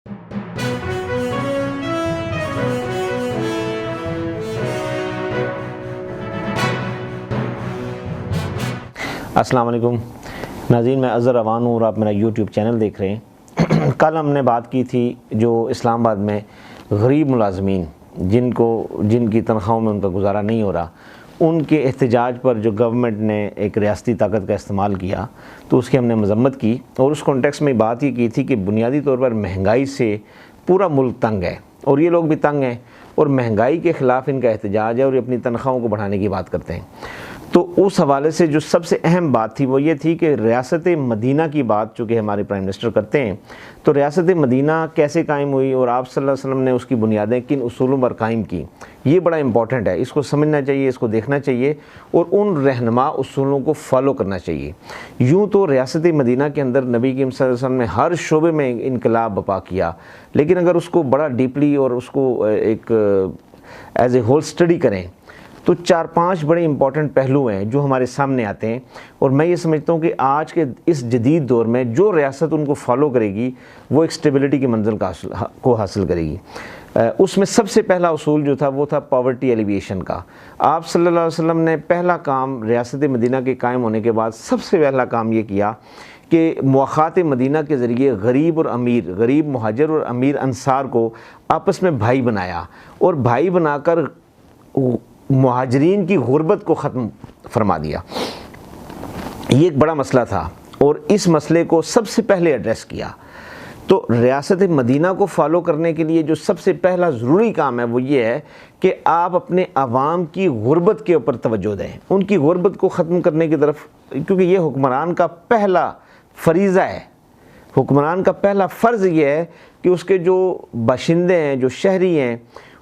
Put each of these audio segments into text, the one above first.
السلام علیکم ناظرین، میں اظہر روان ہوں اور آپ میرا یوٹیوب چینل دیکھ رہے ہیں۔ کل ہم نے بات کی تھی جو اسلام آباد میں غریب ملازمین جن کی تنخواہوں میں ان کا گزارا نہیں ہو رہا، ان کے احتجاج پر جو گورنمنٹ نے ایک ریاستی طاقت کا استعمال کیا تو اس کی ہم نے مذمت کی، اور اس کانٹیکس میں بات یہ کی تھی کہ بنیادی طور پر مہنگائی سے پورا ملک تنگ ہے اور یہ لوگ بھی تنگ ہیں، اور مہنگائی کے خلاف ان کا احتجاج ہے اور یہ اپنی تنخواہوں کو بڑھانے کی بات کرتے ہیں۔ تو اس حوالے سے جو سب سے اہم بات تھی وہ یہ تھی کہ ریاست مدینہ کی بات چونکہ ہمارے پرائم منسٹر کرتے ہیں، تو ریاست مدینہ کیسے قائم ہوئی اور آپ صلی اللہ علیہ وسلم نے اس کی بنیادیں کن اصولوں پر قائم کی، یہ بڑا امپورٹنٹ ہے۔ اس کو سمجھنا چاہیے، اس کو دیکھنا چاہیے اور ان رہنما اصولوں کو فالو کرنا چاہیے۔ یوں تو ریاست مدینہ کے اندر نبی کریم صلی اللہ علیہ وسلم نے ہر شعبے میں انقلاب برپا کیا، لیکن اگر اس کو بڑا ڈیپلی اور اس کو ایک ایز اے ہول اسٹڈی کریں تو 4-5 بڑے امپورٹنٹ پہلو ہیں جو ہمارے سامنے آتے ہیں، اور میں یہ سمجھتا ہوں کہ آج کے اس جدید دور میں جو ریاست ان کو فالو کرے گی وہ ایک سٹیبلٹی کی منزل کو حاصل کرے گی۔ اس میں سب سے پہلا اصول جو تھا وہ تھا پاورٹی ایلیویشن کا۔ آپ صلی اللہ علیہ وسلم نے پہلا کام ریاست مدینہ کے قائم ہونے کے بعد سب سے پہلا کام یہ کیا کہ مواخات مدینہ کے ذریعے غریب اور امیر، غریب مہاجر اور امیر انصار کو آپس میں بھائی بنایا، اور بھائی بنا کر مہاجرین کی غربت کو ختم فرما دیا۔ یہ ایک بڑا مسئلہ تھا اور اس مسئلے کو سب سے پہلے ایڈریس کیا۔ تو ریاست مدینہ کو فالو کرنے کے لیے جو سب سے پہلا ضروری کام ہے وہ یہ ہے کہ آپ اپنے عوام کی غربت کے اوپر توجہ دیں، ان کی غربت کو ختم کرنے کی طرف، کیونکہ یہ حکمران کا پہلا فریضہ ہے۔ حکمران کا پہلا فرض یہ ہے کہ اس کے جو باشندے ہیں، جو شہری ہیں،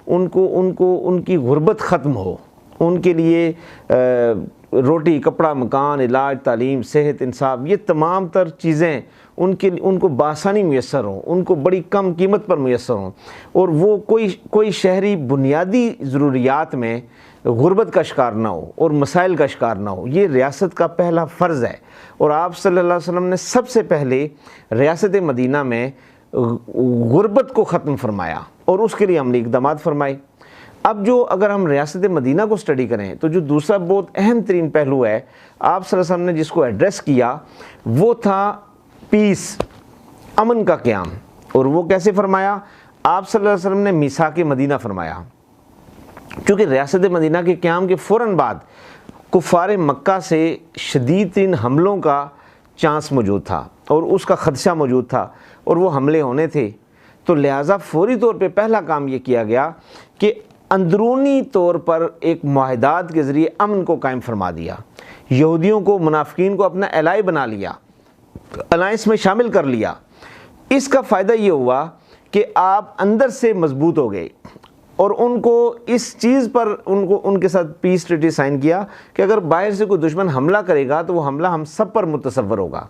ان کی غربت ختم ہو، ان کے لیے روٹی، کپڑا، مکان، علاج، تعلیم، صحت، انصاف، یہ تمام تر چیزیں ان کو بآسانی میسر ہوں، ان کو بڑی کم قیمت پر میسر ہوں، اور وہ کوئی شہری بنیادی ضروریات میں غربت کا شکار نہ ہو اور مسائل کا شکار نہ ہو۔ یہ ریاست کا پہلا فرض ہے، اور آپ صلی اللہ علیہ وسلم نے سب سے پہلے ریاست مدینہ میں غربت کو ختم فرمایا اور اس کے لیے عملی اقدامات فرمائے۔ اب اگر ہم ریاست مدینہ کو سٹڈی کریں تو جو دوسرا بہت اہم ترین پہلو ہے آپ صلی اللہ علیہ وسلم نے جس کو ایڈریس کیا وہ تھا پیس، امن کا قیام۔ اور وہ کیسے فرمایا؟ آپ صلی اللہ علیہ وسلم نے میثاق مدینہ فرمایا، کیونکہ ریاست مدینہ کے قیام کے فوراً بعد کفار مکہ سے شدید ترین حملوں کا چانس موجود تھا اور اس کا خدشہ موجود تھا، اور وہ حملے ہونے تھے۔ تو لہٰذا فوری طور پہ پہلا کام یہ کیا گیا کہ اندرونی طور پر ایک معاہدات کے ذریعے امن کو قائم فرما دیا، یہودیوں کو، منافقین کو اپنا الائی بنا لیا، الائنس میں شامل کر لیا۔ اس کا فائدہ یہ ہوا کہ آپ اندر سے مضبوط ہو گئے، اور ان کو اس چیز پر ان کے ساتھ پیس ٹریٹی سائن کیا کہ اگر باہر سے کوئی دشمن حملہ کرے گا تو وہ حملہ ہم سب پر متصور ہوگا۔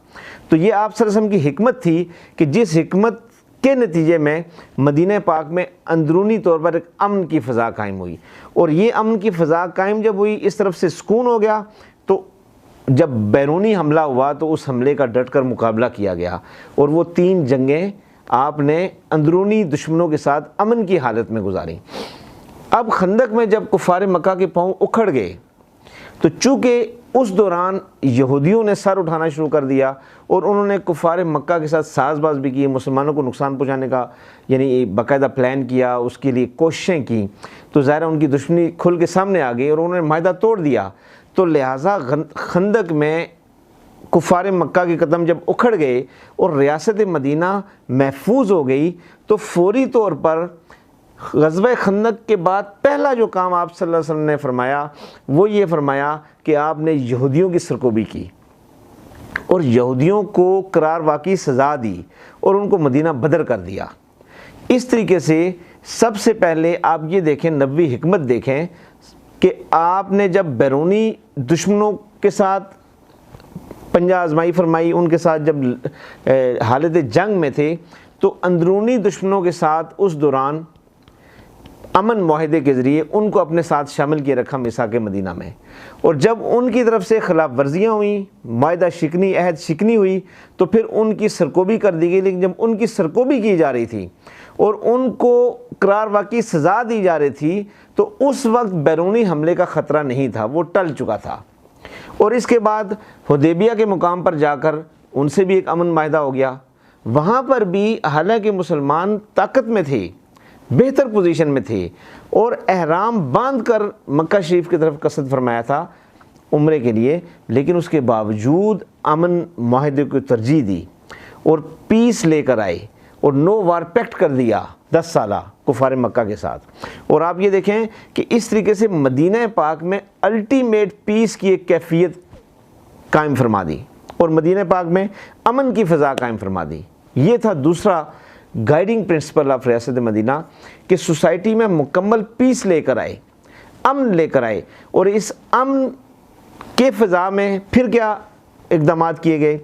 تو یہ آپ صلی اللہ علیہ وسلم کی حکمت تھی کہ جس حکمت کے نتیجے میں مدینہ پاک میں اندرونی طور پر ایک امن کی فضا قائم ہوئی، اور یہ امن کی فضا قائم جب ہوئی، اس طرف سے سکون ہو گیا، تو جب بیرونی حملہ ہوا تو اس حملے کا ڈٹ کر مقابلہ کیا گیا، اور وہ 3 جنگیں آپ نے اندرونی دشمنوں کے ساتھ امن کی حالت میں گزاری۔ اب خندق میں جب کفار مکہ کے پاؤں اکھڑ گئے تو چونکہ اس دوران یہودیوں نے سر اٹھانا شروع کر دیا اور انہوں نے کفار مکہ کے ساتھ ساز باز بھی کی، مسلمانوں کو نقصان پہنچانے کا یعنی باقاعدہ پلان کیا، اس کے لیے کوششیں کی، تو ظاہر ان کی دشمنی کھل کے سامنے آ گئی اور انہوں نے معاہدہ توڑ دیا۔ تو لہٰذا خندق میں کفار مکہ کے قدم جب اکھڑ گئے اور ریاست مدینہ محفوظ ہو گئی، تو فوری طور پر غزوہ خندق کے بعد پہلا جو کام آپ صلی اللہ علیہ وسلم نے فرمایا وہ یہ فرمایا کہ آپ نے یہودیوں کی سرکوبی کی اور یہودیوں کو قرار واقعی سزا دی اور ان کو مدینہ بدر کر دیا۔ اس طریقے سے سب سے پہلے آپ یہ دیکھیں، نبوی حکمت دیکھیں کہ آپ نے جب بیرونی دشمنوں کے ساتھ پنجہ آزمائی فرمائی، ان کے ساتھ جب حالت جنگ میں تھے، تو اندرونی دشمنوں کے ساتھ اس دوران امن معاہدے کے ذریعے ان کو اپنے ساتھ شامل کیے رکھا میثاق مدینہ میں، اور جب ان کی طرف سے خلاف ورزیاں ہوئیں، معاہدہ شکنی، عہد شکنی ہوئی، تو پھر ان کی سرکوبی کر دی گئی۔ لیکن جب ان کی سرکوبی کی جا رہی تھی اور ان کو قرار واقعی سزا دی جا رہی تھی، تو اس وقت بیرونی حملے کا خطرہ نہیں تھا، وہ ٹل چکا تھا۔ اور اس کے بعد حدیبیہ کے مقام پر جا کر ان سے بھی ایک امن معاہدہ ہو گیا۔ وہاں پر بھی حالانکہ مسلمان طاقت میں تھے، بہتر پوزیشن میں تھے، اور احرام باندھ کر مکہ شریف کی طرف قصد فرمایا تھا عمرے کے لیے، لیکن اس کے باوجود امن معاہدے کو ترجیح دی اور پیس لے کر آئے اور نو وار پیکٹ کر دیا 10 سالہ کفار مکہ کے ساتھ۔ اور آپ یہ دیکھیں کہ اس طریقے سے مدینہ پاک میں الٹیمیٹ پیس کی ایک کیفیت قائم فرما دی اور مدینہ پاک میں امن کی فضا قائم فرما دی۔ یہ تھا دوسرا گائیڈنگ پرنسپل آف ریاست مدینہ، کہ سوسائٹی میں مکمل پیس لے کر آئے، امن لے کر آئے۔ اور اس امن کے فضا میں پھر کیا اقدامات کیے گئے؟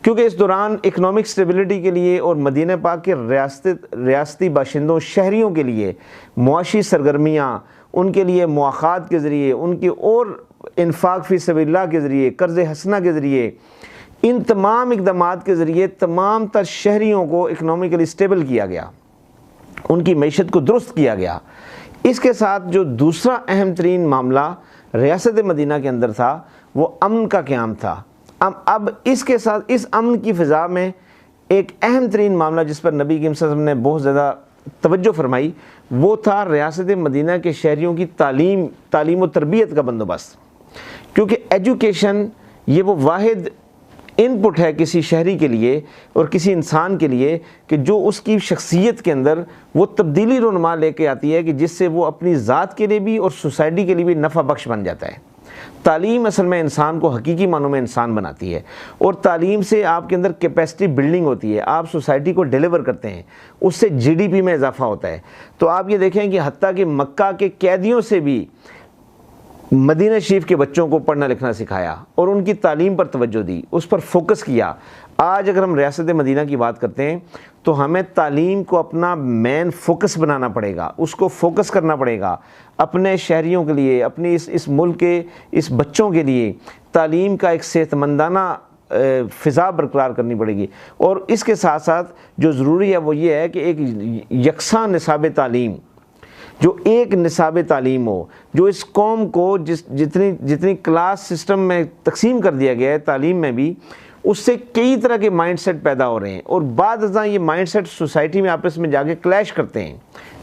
کیونکہ اس دوران اکنامک سٹیبلٹی کے لیے اور مدینہ پاک کے ریاستی باشندوں، شہریوں کے لیے معاشی سرگرمیاں، ان کے لیے مواخات کے ذریعے، ان کی اور انفاق فی سبیل اللہ کے ذریعے، قرض حسنہ کے ذریعے، ان تمام اقدامات کے ذریعے تمام تر شہریوں کو اکنامکلی سٹیبل کیا گیا، ان کی معیشت کو درست کیا گیا۔ اس کے ساتھ جو دوسرا اہم ترین معاملہ ریاست مدینہ کے اندر تھا وہ امن کا قیام تھا۔ اب اس کے ساتھ اس امن کی فضا میں ایک اہم ترین معاملہ جس پر نبی کریم صلی اللہ علیہ وسلم نے بہت زیادہ توجہ فرمائی، وہ تھا ریاست مدینہ کے شہریوں کی تعلیم و تربیت کا بندوبست۔ کیونکہ ایجوکیشن یہ وہ واحد ان پٹ ہے کسی شہری کے لیے اور کسی انسان کے لیے کہ جو اس کی شخصیت کے اندر وہ تبدیلی رونما لے کے آتی ہے، کہ جس سے وہ اپنی ذات کے لیے بھی اور سوسائٹی کے لیے بھی نفع بخش بن جاتا ہے۔ تعلیم اصل میں انسان کو حقیقی معنوں میں انسان بناتی ہے، اور تعلیم سے آپ کے اندر کیپیسٹی بلڈنگ ہوتی ہے، آپ سوسائٹی کو ڈیلیور کرتے ہیں، اس سے جی ڈی پی میں اضافہ ہوتا ہے۔ تو آپ یہ دیکھیں کہ حتیٰ کہ مکہ کے قیدیوں سے بھی مدینہ شریف کے بچوں کو پڑھنا لکھنا سکھایا اور ان کی تعلیم پر توجہ دی، اس پر فوکس کیا۔ آج اگر ہم ریاست مدینہ کی بات کرتے ہیں تو ہمیں تعلیم کو اپنا مین فوکس بنانا پڑے گا، اس کو فوکس کرنا پڑے گا اپنے شہریوں کے لیے، اپنی اس ملک کے اس بچوں کے لیے تعلیم کا ایک صحت مندانہ فضا برقرار کرنی پڑے گی۔ اور اس کے ساتھ ساتھ جو ضروری ہے وہ یہ ہے کہ ایک یکساں نصاب تعلیم، جو ایک نصاب تعلیم ہو، جو اس قوم کو جتنی کلاس سسٹم میں تقسیم کر دیا گیا ہے تعلیم میں بھی، اس سے کئی طرح کے مائنڈ سیٹ پیدا ہو رہے ہیں، اور بعض ازاں یہ مائنڈ سیٹ سوسائٹی میں آپس میں جا کے کلیش کرتے ہیں۔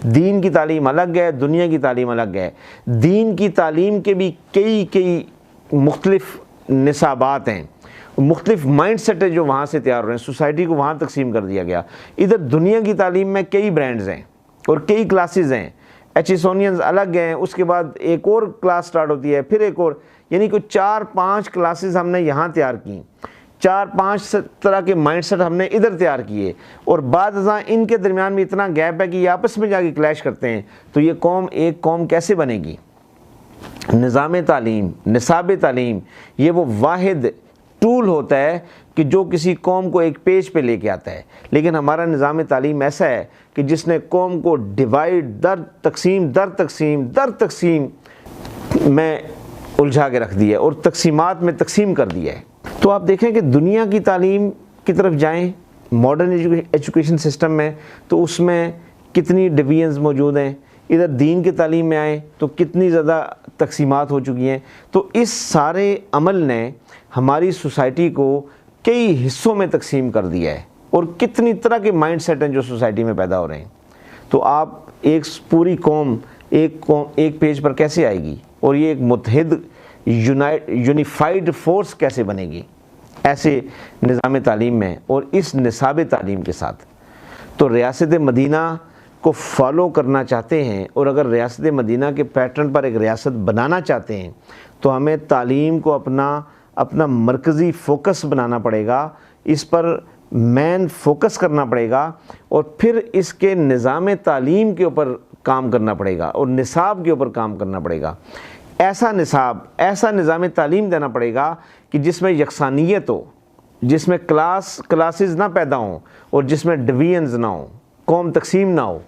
دین کی تعلیم الگ ہے، دنیا کی تعلیم الگ ہے۔ دین کی تعلیم کے بھی کئی مختلف نصابات ہیں، مختلف مائنڈ سیٹ ہے جو وہاں سے تیار ہو رہے ہیں، سوسائٹی کو وہاں تقسیم کر دیا گیا۔ ادھر دنیا کی تعلیم میں کئی برانڈز ہیں اور کئی کلاسز ہیں، ایچیسونینز الگ ہیں، اس کے بعد ایک اور کلاس سٹارٹ ہوتی ہے، پھر ایک اور، یعنی کوئی 4-5 کلاسز ہم نے یہاں تیار کی، 4-5 طرح کے مائنڈ سیٹ ہم نے ادھر تیار کیے، اور بعض ازاں ان کے درمیان میں اتنا گیپ ہے کہ یہ آپس میں جا کے کلیش کرتے ہیں۔ تو یہ ایک قوم کیسے بنے گی؟ نظام تعلیم، نصاب تعلیم یہ وہ واحد ٹول ہوتا ہے کہ جو کسی قوم کو ایک پیج پہ لے کے آتا ہے، لیکن ہمارا نظام تعلیم ایسا ہے کہ جس نے قوم کو ڈیوائڈ در تقسیم میں الجھا کے رکھ دیا ہے اور تقسیمات میں تقسیم کر دیا ہے۔ تو آپ دیکھیں کہ دنیا کی تعلیم کی طرف جائیں ماڈرن ایجوکیشن سسٹم میں تو اس میں کتنی ڈویژنز موجود ہیں، ادھر دین کی تعلیم میں آئیں تو کتنی زیادہ تقسیمات ہو چکی ہیں۔ تو اس سارے عمل نے ہماری سوسائٹی کو کئی حصوں میں تقسیم کر دیا ہے، اور کتنی طرح کے مائنڈ سیٹ ہیں جو سوسائٹی میں پیدا ہو رہے ہیں۔ تو آپ ایک پوری قوم ایک پیج پر کیسے آئے گی، اور یہ ایک متحد یونیفائڈ فورس کیسے بنے گی ایسے نظام تعلیم میں اور اس نصاب تعلیم کے ساتھ؟ تو ریاست مدینہ کو فالو کرنا چاہتے ہیں، اور اگر ریاست مدینہ کے پیٹرن پر ایک ریاست بنانا چاہتے ہیں تو ہمیں تعلیم کو اپنا مرکزی فوکس بنانا پڑے گا، اس پر مین فوکس کرنا پڑے گا، اور پھر اس کے نظام تعلیم کے اوپر کام کرنا پڑے گا اور نصاب کے اوپر کام کرنا پڑے گا۔ ایسا نظام تعلیم دینا پڑے گا کہ جس میں یکسانیت ہو، جس میں کلاسز نہ پیدا ہوں، اور جس میں ڈویژنز نہ ہوں، قوم تقسیم نہ ہو۔